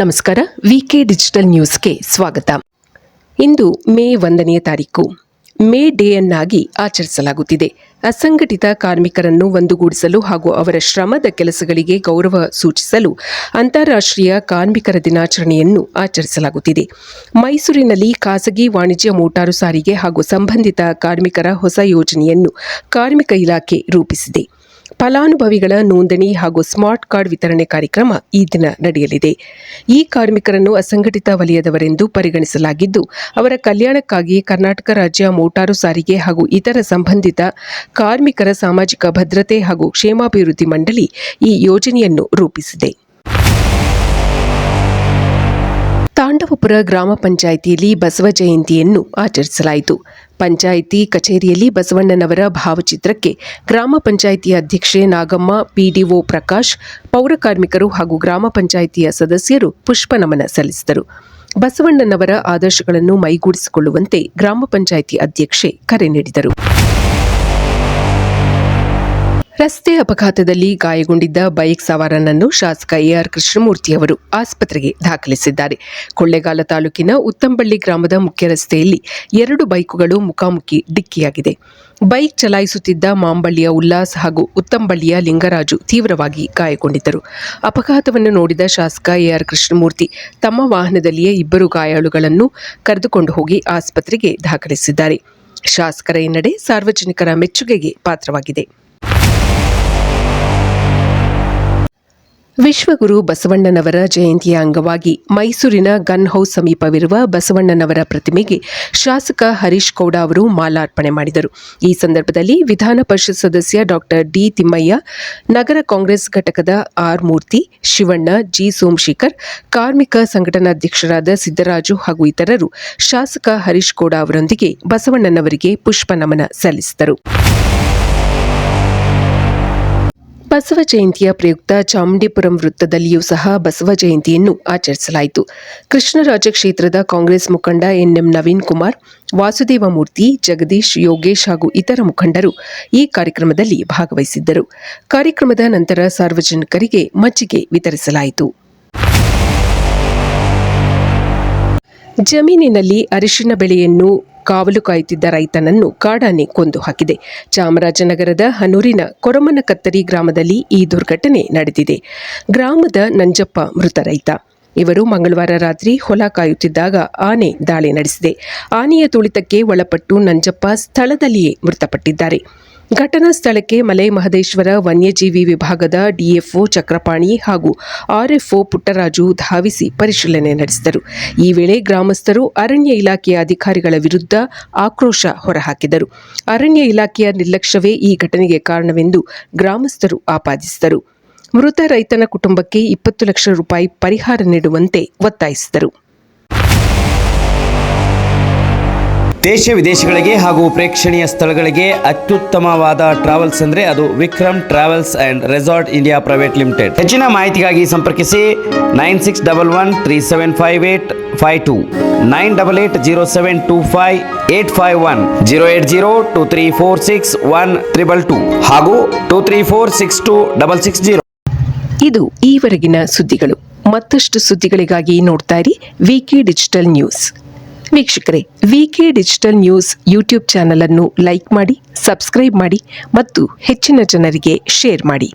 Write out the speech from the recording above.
ನಮಸ್ಕಾರ. ವಿಕೆ ಡಿಜಿಟಲ್ ನ್ಯೂಸ್ಗೆ ಸ್ವಾಗತ. ಇಂದು ಮೇ 1ನೇ ತಾರೀಕು. ಮೇ ಡೇಯನ್ನಾಗಿ ಆಚರಿಸಲಾಗುತ್ತಿದೆ. ಅಸಂಘಟಿತ ಕಾರ್ಮಿಕರನ್ನು ಒಂದುಗೂಡಿಸಲು ಹಾಗೂ ಅವರ ಶ್ರಮದ ಕೆಲಸಗಳಿಗೆ ಗೌರವ ಸೂಚಿಸಲು ಅಂತಾರಾಷ್ಟ್ರೀಯ ಕಾರ್ಮಿಕರ ದಿನಾಚರಣೆಯನ್ನು ಆಚರಿಸಲಾಗುತ್ತಿದೆ. ಮೈಸೂರಿನಲ್ಲಿ ಖಾಸಗಿ ವಾಣಿಜ್ಯ ಮೋಟಾರು ಸಾರಿಗೆ ಹಾಗೂ ಸಂಬಂಧಿತ ಕಾರ್ಮಿಕರ ಹೊಸ ಯೋಜನೆಯನ್ನು ಕಾರ್ಮಿಕ ಇಲಾಖೆ ರೂಪಿಸಿದೆ. ಫಲಾನುಭವಿಗಳ ನೋಂದಣಿ ಹಾಗೂ ಸ್ಮಾರ್ಟ್ ಕಾರ್ಡ್ ವಿತರಣೆ ಕಾರ್ಯಕ್ರಮ ಈ ದಿನ ನಡೆಯಲಿದೆ. ಈ ಕಾರ್ಮಿಕರನ್ನು ಅಸಂಘಟಿತ ವಲಯದವರೆಂದು ಪರಿಗಣಿಸಲಾಗಿದ್ದು, ಅವರ ಕಲ್ಯಾಣಕ್ಕಾಗಿ ಕರ್ನಾಟಕ ರಾಜ್ಯ ಮೋಟಾರು ಸಾರಿಗೆ ಹಾಗೂ ಇತರ ಸಂಬಂಧಿತ ಕಾರ್ಮಿಕರ ಸಾಮಾಜಿಕ ಭದ್ರತೆ ಹಾಗೂ ಕ್ಷೇಮಾಭಿವೃದ್ಧಿ ಮಂಡಳಿ ಈ ಯೋಜನೆಯನ್ನು ರೂಪಿಸಿದೆ. ತಾಂಡವಪುರ ಗ್ರಾಮ ಪಂಚಾಯಿತಿಯಲ್ಲಿ ಬಸವ ಜಯಂತಿಯನ್ನು ಆಚರಿಸಲಾಯಿತು. ಪಂಚಾಯಿತಿ ಕಚೇರಿಯಲ್ಲಿ ಬಸವಣ್ಣನವರ ಭಾವಚಿತ್ರಕ್ಕೆ ಗ್ರಾಮ ಪಂಚಾಯಿತಿಯ ಅಧ್ಯಕ್ಷೆ ನಾಗಮ್ಮ, ಪಿಡಿಒ ಪ್ರಕಾಶ್, ಪೌರ ಕಾರ್ಮಿಕರು ಹಾಗೂ ಗ್ರಾಮ ಪಂಚಾಯಿತಿಯ ಸದಸ್ಯರು ಪುಷ್ಪ ನಮನ ಸಲ್ಲಿಸಿದರು. ಬಸವಣ್ಣನವರ ಆದರ್ಶಗಳನ್ನು ಮೈಗೂಡಿಸಿಕೊಳ್ಳುವಂತೆ ಗ್ರಾಮ ಪಂಚಾಯಿತಿ ಅಧ್ಯಕ್ಷೆ ಕರೆ ನೀಡಿದರು. ರಸ್ತೆ ಅಪಘಾತದಲ್ಲಿ ಗಾಯಗೊಂಡಿದ್ದ ಬೈಕ್ ಸವಾರನನ್ನು ಶಾಸಕ ಎಆರ್ ಕೃಷ್ಣಮೂರ್ತಿ ಅವರು ಆಸ್ಪತ್ರೆಗೆ ದಾಖಲಿಸಿದ್ದಾರೆ. ಕೊಳ್ಳೇಗಾಲ ತಾಲೂಕಿನ ಉತ್ತಂಬಳ್ಳಿ ಗ್ರಾಮದ ಮುಖ್ಯ ರಸ್ತೆಯಲ್ಲಿ 2 ಬೈಕುಗಳು ಮುಖಾಮುಖಿ ಡಿಕ್ಕಿಯಾಗಿದೆ. ಬೈಕ್ ಚಲಾಯಿಸುತ್ತಿದ್ದ ಮಾಂಬಳ್ಳಿಯ ಉಲ್ಲಾಸ್ ಹಾಗೂ ಉತ್ತಂಬಳ್ಳಿಯ ಲಿಂಗರಾಜು ತೀವ್ರವಾಗಿ ಗಾಯಗೊಂಡಿದ್ದರು. ಅಪಘಾತವನ್ನು ನೋಡಿದ ಶಾಸಕ ಎಆರ್ ಕೃಷ್ಣಮೂರ್ತಿ ತಮ್ಮ ವಾಹನದಲ್ಲಿಯೇ 2 ಗಾಯಾಳುಗಳನ್ನು ಕರೆದುಕೊಂಡು ಹೋಗಿ ಆಸ್ಪತ್ರೆಗೆ ದಾಖಲಿಸಿದ್ದಾರೆ. ಶಾಸಕರ ಈ ನಡೆ ಸಾರ್ವಜನಿಕರ ಮೆಚ್ಚುಗೆಗೆ ಪಾತ್ರವಾಗಿದೆ. ವಿಶ್ವಗುರು ಬಸವಣ್ಣನವರ ಜಯಂತಿಯ ಅಂಗವಾಗಿ ಮೈಸೂರಿನ ಗನ್ ಹೌಸ್ ಸಮೀಪವಿರುವ ಬಸವಣ್ಣನವರ ಪ್ರತಿಮೆಗೆ ಶಾಸಕ ಹರೀಶ್ ಗೌಡ ಅವರು ಮಾಲಾರ್ಪಣೆ ಮಾಡಿದರು. ಈ ಸಂದರ್ಭದಲ್ಲಿ ವಿಧಾನ ಪರಿಷತ್ ಸದಸ್ಯ ಡಾಕ್ಟರ್ ಡಿ ತಿಮ್ಮಯ್ಯ, ನಗರ ಕಾಂಗ್ರೆಸ್ ಘಟಕದ ಆರ್ ಮೂರ್ತಿ, ಶಿವಣ್ಣ, ಜಿ ಸೋಮಶೇಖರ್, ಕಾರ್ಮಿಕ ಸಂಘಟನಾಧ್ಯಕ್ಷರಾದ ಸಿದ್ದರಾಜು ಹಾಗೂ ಇತರರು ಶಾಸಕ ಹರೀಶ್ ಗೌಡ ಅವರೊಂದಿಗೆ ಬಸವಣ್ಣನವರಿಗೆ ಪುಷ್ಪ ನಮನ ಸಲ್ಲಿಸಿದರು. ಬಸವ ಜಯಂತಿಯ ಪ್ರಯುಕ್ತ ಚಾಮುಂಡಿಪುರಂ ವೃತ್ತದಲ್ಲಿಯೂ ಸಹ ಬಸವ ಜಯಂತಿಯನ್ನು ಆಚರಿಸಲಾಯಿತು. ಕೃಷ್ಣರಾಜ ಕ್ಷೇತ್ರದ ಕಾಂಗ್ರೆಸ್ ಮುಖಂಡ ಎನ್ಎಂ ನವೀನ್ ಕುಮಾರ್, ವಾಸುದೇವಮೂರ್ತಿ, ಜಗದೀಶ್, ಯೋಗೇಶ್ ಹಾಗೂ ಇತರ ಮುಖಂಡರು ಈ ಕಾರ್ಯಕ್ರಮದಲ್ಲಿ ಭಾಗವಹಿಸಿದ್ದರು. ಕಾರ್ಯಕ್ರಮದ ನಂತರ ಸಾರ್ವಜನಿಕರಿಗೆ ಮಜ್ಜಿಗೆ ವಿತರಿಸಲಾಯಿತು. ಜಮೀನಿನಲ್ಲಿ ಅರಿಶಿನ ಬೆಳೆಯನ್ನು ಕಾವಲು ಕಾಯುತ್ತಿದ್ದ ರೈತನನ್ನು ಕಾಡಾನೆ ಕೊಂದು ಹಾಕಿದೆ. ಚಾಮರಾಜನಗರದ ಹನೂರಿನ ಕೊರಮನಕತ್ತರಿ ಗ್ರಾಮದಲ್ಲಿ ಈ ದುರ್ಘಟನೆ ನಡೆದಿದೆ. ಗ್ರಾಮದ ನಂಜಪ್ಪ ಮೃತ ರೈತ. ಇವರು ಮಂಗಳವಾರ ರಾತ್ರಿ ಹೊಲ ಕಾಯುತ್ತಿದ್ದಾಗ ಆನೆ ದಾಳಿ ನಡೆಸಿದೆ. ಆನೆಯ ತುಳಿತಕ್ಕೆ ಒಳಪಟ್ಟು ನಂಜಪ್ಪ ಸ್ಥಳದಲ್ಲಿಯೇ ಮೃತಪಟ್ಟಿದ್ದಾರೆ. ಘಟನಾ ಸ್ಥಳಕ್ಕೆ ಮಲೆ ಮಹದೇಶ್ವರ ವನ್ಯಜೀವಿ ವಿಭಾಗದ ಡಿಎಫ್ಒ ಚಕ್ರಪಾಣಿ ಹಾಗೂ ಆರ್ಎಫ್ಒ ಪುಟ್ಟರಾಜು ಧಾವಿಸಿ ಪರಿಶೀಲನೆ ನಡೆಸಿದರು. ಈ ವೇಳೆ ಗ್ರಾಮಸ್ಥರು ಅರಣ್ಯ ಇಲಾಖೆಯ ಅಧಿಕಾರಿಗಳ ವಿರುದ್ಧ ಆಕ್ರೋಶ ಹೊರಹಾಕಿದರು. ಅರಣ್ಯ ಇಲಾಖೆಯ ನಿರ್ಲಕ್ಷ್ಯವೇ ಈ ಘಟನೆಗೆ ಕಾರಣವೆಂದು ಗ್ರಾಮಸ್ಥರು ಆಪಾದಿಸಿದರು. ಮೃತ ರೈತನ ಕುಟುಂಬಕ್ಕೆ 20 ಲಕ್ಷ ರೂಪಾಯಿ ಪರಿಹಾರ ನೀಡುವಂತೆ ಒತ್ತಾಯಿಸಿದರು. ದೇಶ ವಿದೇಶಗಳಿಗೆ ಹಾಗೂ ಪ್ರೇಕ್ಷಣೀಯ ಸ್ಥಳಗಳಿಗೆ ಅತ್ಯುತ್ತಮವಾದ ಟ್ರಾವೆಲ್ಸ್ ಅಂದರೆ ಅದು Vikram travels and resort India private limited. ಹೆಚ್ಚಿನ ಮಾಹಿತಿಗಾಗಿ ಸಂಪರ್ಕಿಸಿ 9611375852, 9880725851, 08023461222 ಹಾಗೂ 23462660. ಇದು ಈವರೆಗಿನ ಸುದ್ದಿಗಳು. ಮತ್ತಷ್ಟು ಸುದ್ದಿಗಳಿಗಾಗಿ ನೋಡ್ತಾ ಇರಿ ವಿಕೆ ಡಿಜಿಟಲ್ ನ್ಯೂಸ್. ವೀಕ್ಷಕರೇ, ವಿಕೆ ಡಿಜಿಟಲ್ ನ್ಯೂಸ್ ಯೂಟ್ಯೂಬ್ ಚಾನಲ್ ಅನ್ನು ಲೈಕ್ ಮಾಡಿ, ಸಬ್ಸ್ಕ್ರೈಬ್ ಮಾಡಿ ಮತ್ತು ಹೆಚ್ಚಿನ ಜನರಿಗೆ ಶೇರ್ ಮಾಡಿ.